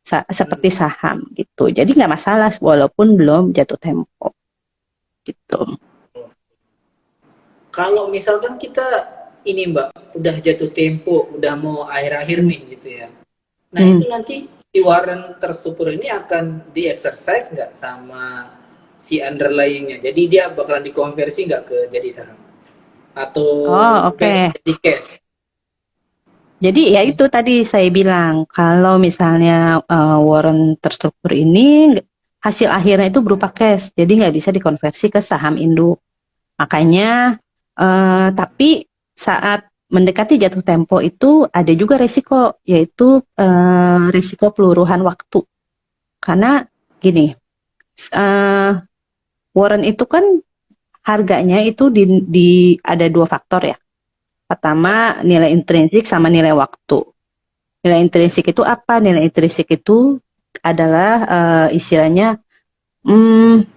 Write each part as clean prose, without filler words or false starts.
seperti saham gitu. Jadi nggak masalah walaupun belum jatuh tempo gitu. Kalau misalkan kita ini Mbak, udah jatuh tempo, udah mau akhir-akhir Hmm. nih gitu ya. Nah Hmm. itu nanti si warren terstruktur ini akan di exercise nggak sama si underlyingnya? Jadi dia bakalan dikonversi nggak ke jadi saham? Atau Oh, oke. jadi cash? Jadi ya itu tadi saya bilang kalau misalnya Warren terstruktur ini hasil akhirnya itu berupa cash, jadi nggak bisa dikonversi ke saham induk. Makanya tapi saat mendekati jatuh tempo itu ada juga resiko, yaitu resiko peluruhan waktu. Karena gini, eh, Warren itu kan harganya itu ada dua faktor ya. Ya, Pertama nilai intrinsik sama nilai waktu. Nilai ya. intrinsik itu apa? Nilai intrinsik itu adalah istilahnya hmm,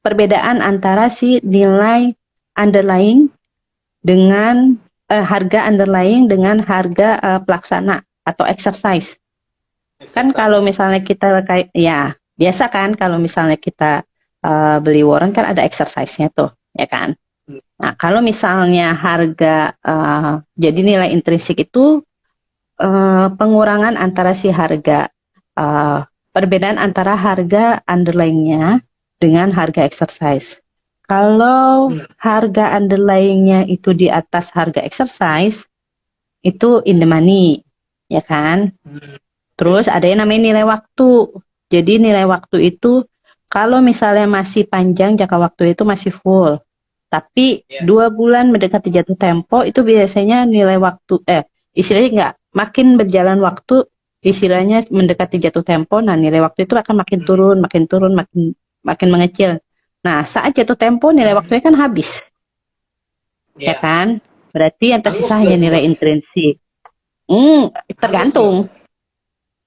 perbedaan antara si nilai underlying dengan harga underlying dengan harga pelaksana atau exercise. Kan kalau Exercise. misalnya kita kayak ya biasa kan kalau misalnya kita beli warrant kan ada exercise-nya tuh, ya kan? Hmm. Nah, kalau misalnya harga jadi nilai intrinsik itu pengurangan antara si harga uh, perbedaan antara harga underlying-nya dengan harga exercise. Kalau Hmm. harga underlying-nya itu di atas harga exercise, itu in the money, ya kan? Hmm. Terus Oke. ada yang namanya nilai waktu. Jadi nilai waktu itu kalau misalnya masih panjang jangka waktu itu masih full. Tapi Ya. 2 bulan mendekati jatuh tempo itu biasanya nilai waktu istilahnya enggak makin berjalan waktu istilahnya mendekati jatuh tempo, nah nilai waktu itu akan makin Hmm. turun, makin turun, makin makin mengecil. Nah saat jatuh tempo nilai Hmm. waktunya kan habis, ya Ya. kan? Berarti yang tersisa Hangus nggak hanya tuh nilai Mbak? intrinsik. Hangus nggak? Tergantung,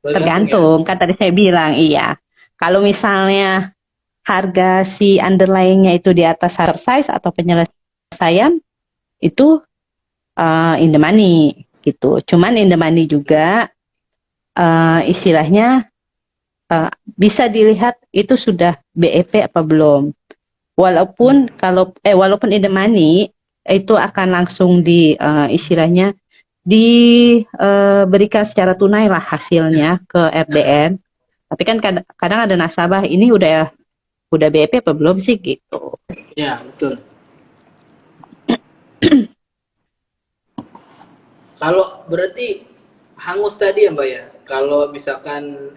Tergantung ya. tergantung. Kan tadi saya bilang iya. Kalau misalnya harga si underlying-nya itu di atas size atau penyelesaian itu in the money gitu. Cuman in the money juga istilahnya bisa dilihat itu sudah BEP apa belum. Hmm. Walaupun in the money itu akan langsung di istilahnya diberikan secara tunai lah hasilnya ke RDN. Tapi kan kadang ada nasabah ini udah BEP apa belum sih gitu. Ya, betul. Kalau berarti hangus tadi ya Mbak ya. Kalau misalkan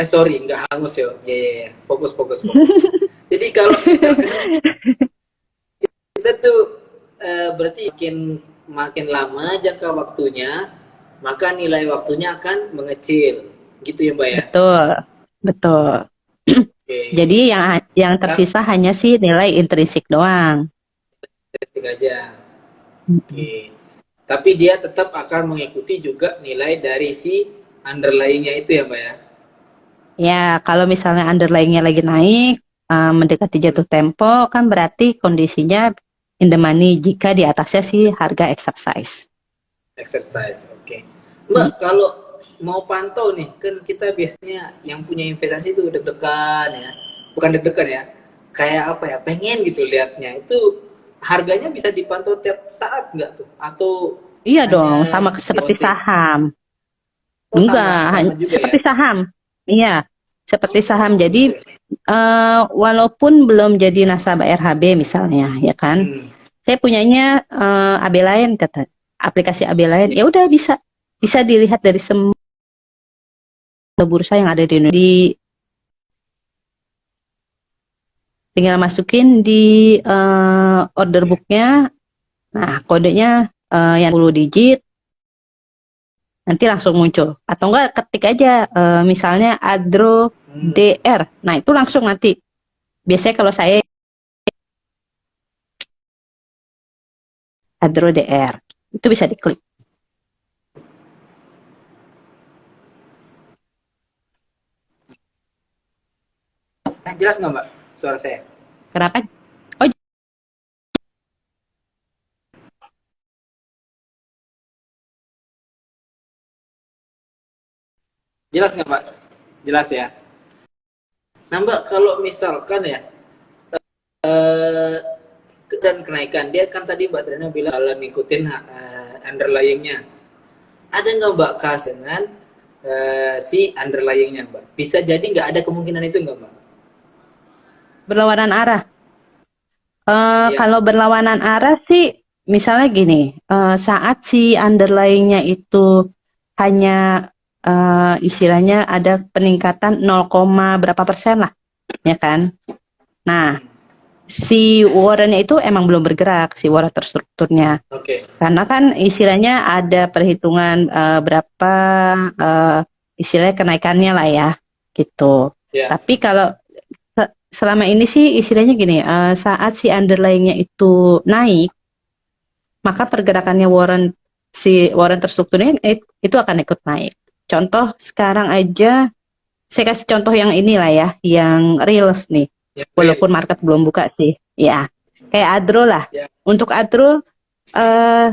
sorry nggak hangus ya. Ya, ya, ya. Fokus fokus fokus. Jadi kalau misalkan kita tuh berarti makin makin lama jangka waktunya, maka nilai waktunya akan mengecil. Gitu ya Mbak ya. Betul, betul. Jadi Oke. yang Kan tersisa hanya sih nilai intrinsik doang. basic aja. Oke. Tapi dia tetap akan mengikuti juga nilai dari si underlying-nya itu ya Mbak ya. Ya, kalau misalnya underlying-nya lagi naik, mendekati Hmm. jatuh tempo, kan berarti kondisinya in the money jika di atasnya sih harga exercise. Exercise, oke. Okay. Hmm. Mbak, kalau mau pantau nih, kan kita biasanya yang punya investasi itu deg-degan ya. Bukan deg-degan ya, kayak apa ya, pengen gitu liatnya. Itu harganya bisa dipantau tiap saat nggak tuh? Atau Iya dong, hanya sama di seperti OC? saham. Oh Enggak, sama, sama juga ya? seperti saham. Iya, seperti saham. Oh, Jadi, oke. Okay. walaupun belum jadi nasabah RHB misalnya, ya kan? Hmm. Saya punyanya AB lain, kata aplikasi AB lain. Ya. Ya udah bisa, bisa dilihat dari semua bursa yang ada di Indonesia. Tinggal masukin di order Oke. booknya. Nah, kodenya yang 10 digit, nanti langsung muncul. Atau enggak ketik aja misalnya Adro Hmm. DR. Nah, itu langsung nanti. Biasanya kalau saya Adro DR, itu bisa diklik. Nah, jelas nggak Mbak suara saya? Kenapa? Oh, Jelas nggak Mbak? Jelas ya. Nah Mbak, kalau misalkan ya dan kenaikan dia kan tadi Mbak Trina bilang kalau ngikutin underlyingnya. Ada nggak Mbak kasus dengan si underlyingnya Mbak? Bisa jadi nggak ada kemungkinan itu nggak Mbak? Berlawanan arah. Iya. Kalau berlawanan arah sih, misalnya gini, saat si underlying-nya itu hanya istilahnya ada peningkatan 0, berapa persen lah, ya kan? Nah, Hmm. si Warren itu emang belum bergerak, si Warren terstrukturnya. Oke. Karena kan istilahnya ada perhitungan berapa uh, istilahnya kenaikannya lah ya, gitu. Ya. Tapi kalau selama ini sih istilahnya gini, saat si underlying-nya itu naik, maka pergerakannya si Warren terstrukturnya itu akan ikut naik. Contoh sekarang aja, saya kasih contoh yang inilah ya, yang reals nih, Ya, real. walaupun market belum buka sih, ya. Kayak Adro lah. Ya. Untuk Adro, eh,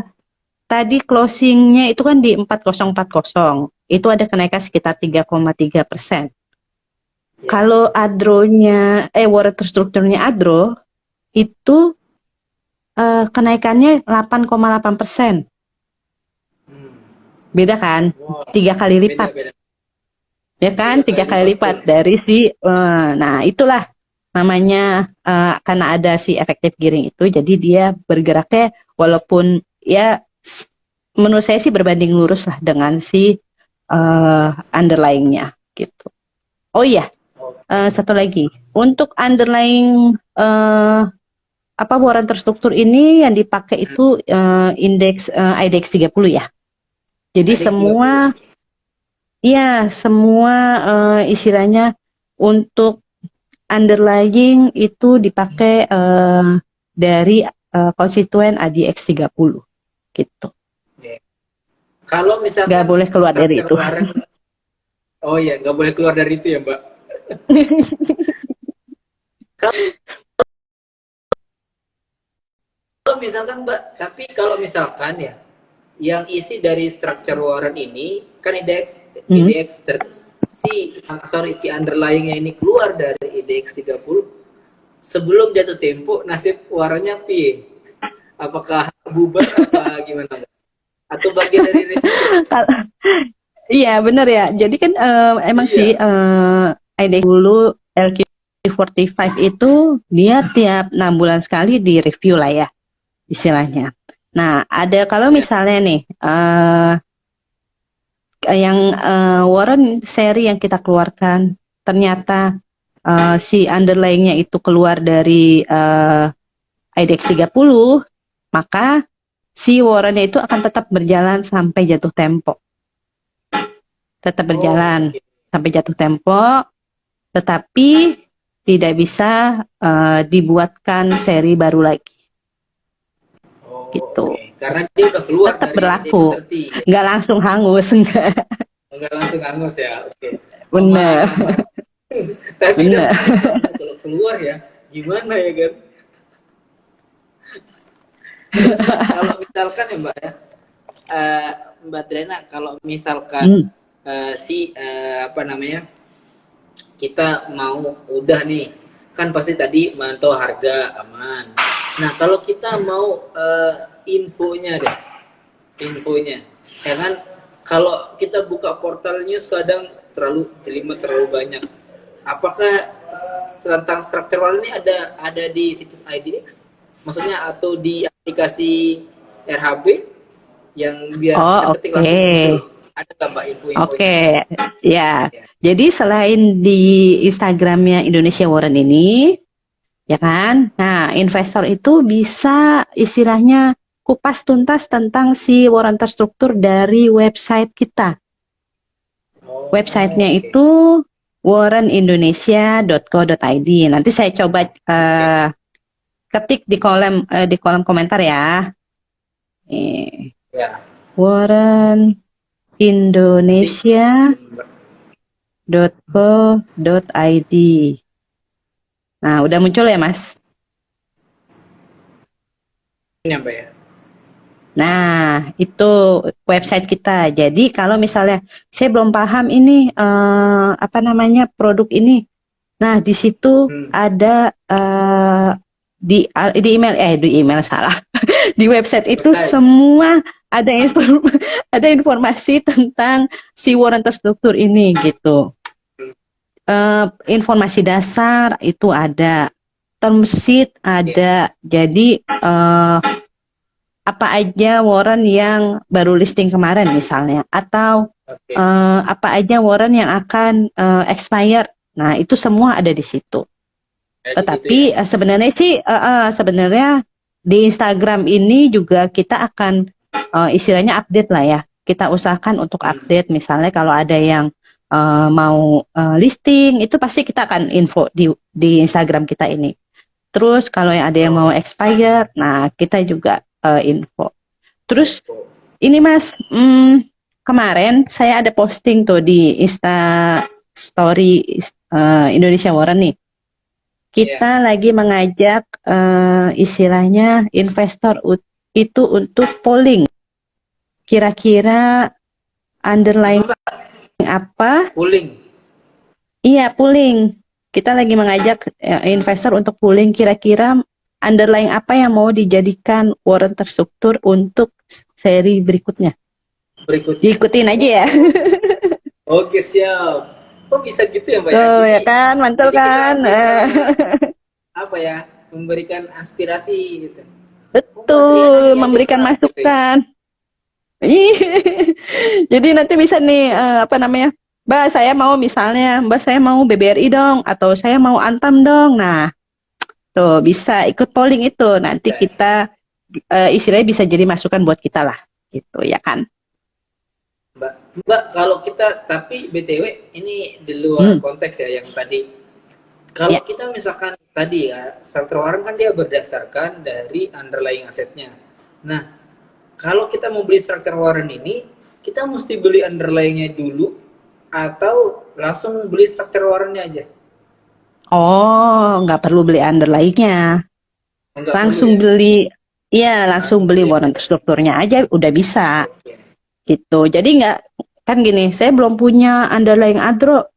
tadi closingnya itu kan di 4040, itu ada kenaikan sekitar 3,3%. Ya. Kalau Warren terstrukturnya Adro, itu kenaikannya 8,8%. Hmm. Beda kan? Wow. 3 kali lipat. Beda-beda. Ya kan? Tiga tiga kali kali lipat lipat tuh. dari nah itulah namanya, karena ada si efektif giring itu, jadi dia bergeraknya walaupun ya menurut saya sih berbanding lurus lah dengan si underlying-nya gitu. Oh iya, Oke. satu lagi. Untuk underlying Warren terstruktur ini yang dipakai Hmm. itu indeks IDX 30 ya. Jadi Ada 30. semua istilahnya untuk underlying itu dipakai dari konstituen ADX 30 gitu. Oke. Kalau Nggak misalkan boleh keluar dari structure itu. Warren, oh ya nggak boleh keluar dari itu ya Mbak. Kalau misalkan Mbak, tapi kalau misalkan ya, yang isi dari structure Warren ini kan indeks Hmm. indeks si underlyingnya ini keluar dari indeks 30 sebelum jatuh tempo nasib Warrennya pi. Apakah bubar apa gimana? Atau bagian dari risiko? Iya benar ya. Jadi kan emang sih Iya. IDX dulu LQ45 itu dia tiap 6 bulan sekali di review lah ya istilahnya. Nah, ada kalau Ya. misalnya nih yang Warren seri yang kita keluarkan ternyata si underlying-nya itu keluar dari IDX 30, maka si Warren-nya itu akan tetap berjalan sampai jatuh tempo. Tetap Oh, berjalan oke. sampai jatuh tempo, tetapi tidak bisa dibuatkan seri baru lagi Oh, gitu. oke. Karena dia udah keluar Tetap dari indeks berlaku, 30 ya. nggak langsung hangus, enggak. Enggak langsung hangus ya. Oke. Aman, Bener, aman. Tapi udah bener. panik banget kalau keluar ya. Gimana ya kan? Terus Mbak, kalau misalkan ya Mbak ya, Mbak Trena, kalau misalkan Hmm. apa namanya, kita mau udah nih, kan pasti tadi mantau harga aman. Nah kalau kita mau infonya deh, infonya, ya kan? Kalau kita buka portal news kadang terlalu jelimet, terlalu banyak. Apakah tentang struktural ini ada di situs IDX? Maksudnya atau di aplikasi RHB yang biar bisa Oh, ketik oke. langsung muncul? Ada nggak Mbak info-infonya? Oke, ya. Ya. Jadi selain di Instagramnya Indonesia Warren ini, ya kan? Nah, investor itu bisa istilahnya kupas tuntas tentang si Warren terstruktur dari website kita. Websitenya Oh, oke. itu warrenindonesia.co.id. Nanti saya coba Oke. ketik di kolom komentar ya. Nih, Ya. Warren Nanti Indonesia .co.id. Nah, udah muncul ya, Mas? ini Mbak ya. Nah, itu website kita. Jadi kalau misalnya saya belum paham ini apa namanya produk ini. Nah, di situ ada di email salah. Di website itu Website. semua ada ada informasi tentang si warren terstruktur ini gitu. Informasi dasar itu ada, term sheet Oke. ada. Jadi apa aja warren yang baru listing kemarin misalnya, atau Oke. apa aja warren yang akan expire. Nah, itu semua ada di situ. Ada di situ ya. Tetapi sebenarnya sih sebenarnya di Instagram ini juga kita akan istilahnya update lah ya. Kita usahakan untuk update, misalnya kalau ada yang mau listing, itu pasti kita akan info di Instagram kita ini. Terus kalau yang ada yang mau Oh, expire, nah kita juga info. Terus info. ini Mas, kemarin saya ada posting tuh di Insta Story Indonesia Warren nih. Iya. Kita lagi mengajak istilahnya investor itu untuk polling. Kira-kira Apa underlying Mbak? apa? Pooling. Iya, polling. Kita lagi mengajak investor untuk polling kira-kira underlying apa yang mau dijadikan warren terstruktur untuk seri berikutnya. Berikutnya. Diikutin aja ya. Oke, siap. Oh, bisa gitu ya, Mbak ya? Tuh ya kan, mantul Jadi kita kan. bisa apa ya? Memberikan aspirasi gitu. Oh, Mbak Triana Betul, ini aja, memberikan Mbak, gitu ya. masukan. Ih, jadi nanti bisa nih apa namanya, Mbak saya mau misalnya, Mbak saya mau BBRI dong, atau saya mau Antam dong. Nah, tuh bisa ikut polling itu. Nanti Ya, kita istilahnya bisa jadi masukan buat kita lah, gitu ya kan? Mbak. Mbak, kalau kita tapi BTW ini di luar Hmm, konteks ya yang tadi. ya. Kalau kita misalkan tadi ya, structure warrant kan dia berdasarkan dari underlying asetnya. Nah, kalau kita mau beli structure warrant ini, kita mesti beli underlying-nya dulu atau langsung beli structure warrant-nya aja? Oh, nggak perlu beli underlying-nya, Oh, nggak perlu langsung ya? beli, iya langsung Langsung beli beli warrant aja. strukturnya aja udah bisa, Oke. gitu. Jadi nggak, kan gini, saya belum punya underlying adro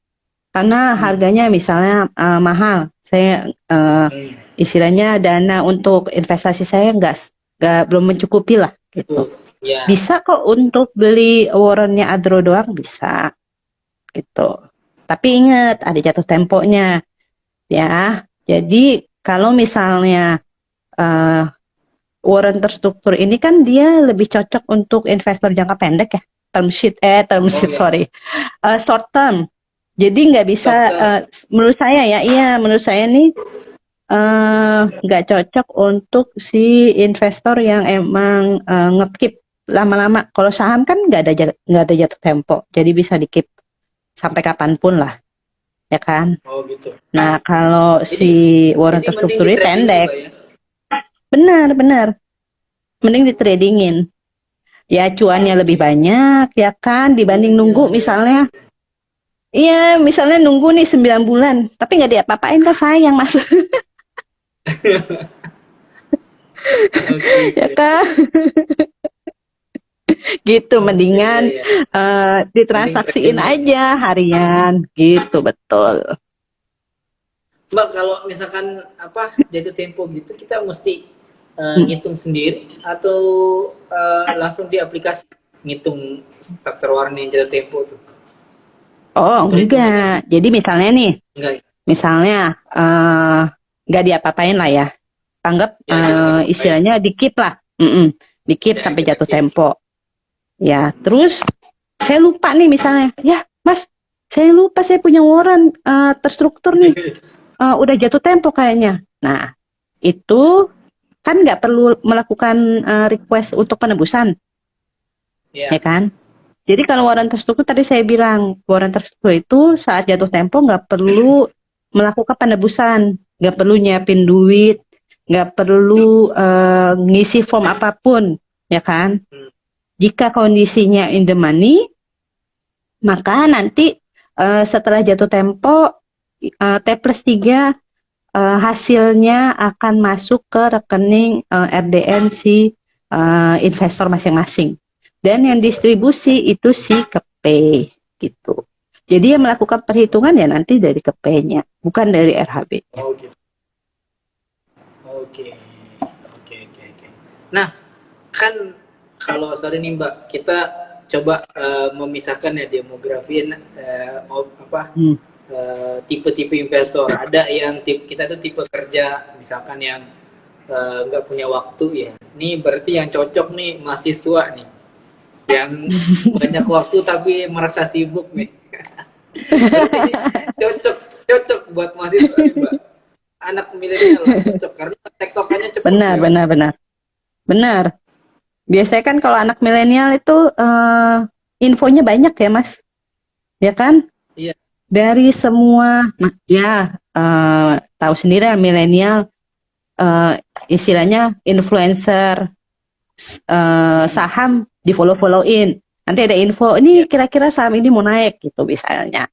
karena Hmm. harganya misalnya mahal. Saya Hmm. istilahnya dana untuk investasi saya nggak belum mencukupi lah gitu. Cukup. Ya. Bisa kok untuk beli warrennya Adro doang bisa gitu. Tapi ingat ada jatuh temponya ya. Jadi kalau misalnya eh, warren terstruktur ini kan dia lebih cocok untuk investor jangka pendek ya. Term Oh sheet ya. sorry. Short term. Jadi nggak bisa Short term. menurut saya ya, iya menurut saya nih nggak cocok untuk si investor yang emang nge-keep lama-lama. Kalau saham kan nggak ada jatuh tempo, jadi bisa di-keep sampai kapanpun lah, ya kan? Oh gitu. Nah, kalau Jadi si warren jadi mending terstruktur di ini trading nih, pendek, Mbak ya. benar-benar mending di tradingin. Ya cuannya lebih banyak, ya kan, Oh dibanding iya nunggu iya. misalnya. Iya, misalnya nunggu nih 9 bulan, tapi nggak diapa-apain kan sayang mas, Oke ya oke. kan? Gitu, Oh iya iya mendingan iya. Mending trading ditransaksiin ya. aja harian, gitu betul. Mbak, kalau misalkan apa jatuh tempo gitu, kita mesti Hmm. ngitung sendiri atau langsung di aplikasi ngitung struktur warna yang jatuh tempo tuh? Oh Perhitungannya enggak, jadi misalnya nih, enggak ya? misalnya nggak diapa-apain lah ya, anggap Ya jangan diapa-apain. istilahnya di keep lah. Di keep Ya sampai kita jatuh keep. tempo. Ya, terus saya lupa nih misalnya, ya mas, saya lupa saya punya warren terstruktur nih, udah jatuh tempo kayaknya. Nah, itu kan nggak perlu melakukan request untuk penebusan, ya Ya. kan? Jadi kalau warren terstruktur tadi saya bilang, warren terstruktur itu saat jatuh tempo nggak perlu melakukan penebusan, nggak perlu nyiapin duit, nggak perlu ngisi form apapun, ya kan? Hmm. Jika kondisinya in the money, maka nanti setelah jatuh tempo T+3 hasilnya akan masuk ke rekening RDN si investor masing-masing. Dan yang distribusi itu si KP gitu. Jadi yang melakukan perhitungan ya nanti dari KP-nya, bukan dari RHB. Oh gitu. Oke, oke, oke, oke. Nah, kan kalau sorry nih Mbak, kita coba memisahkan ya demografi tipe-tipe investor. Ada yang kita tuh tipe kerja, misalkan yang nggak punya waktu ya. Ini berarti yang cocok nih mahasiswa nih, yang banyak waktu tapi merasa sibuk nih. Berarti cocok cocok buat mahasiswa nih Mbak. Anak milenial cocok karena tektokannya cepet. Benar, ya. benar, benar. Benar. Biasanya kan kalau anak milenial itu infonya banyak ya, Mas. Ya kan? Iya. Dari semua, ya tahu sendiri lah milenial istilahnya influencer saham di follow-followin. Nanti ada info, ini kira-kira saham ini mau naik gitu misalnya.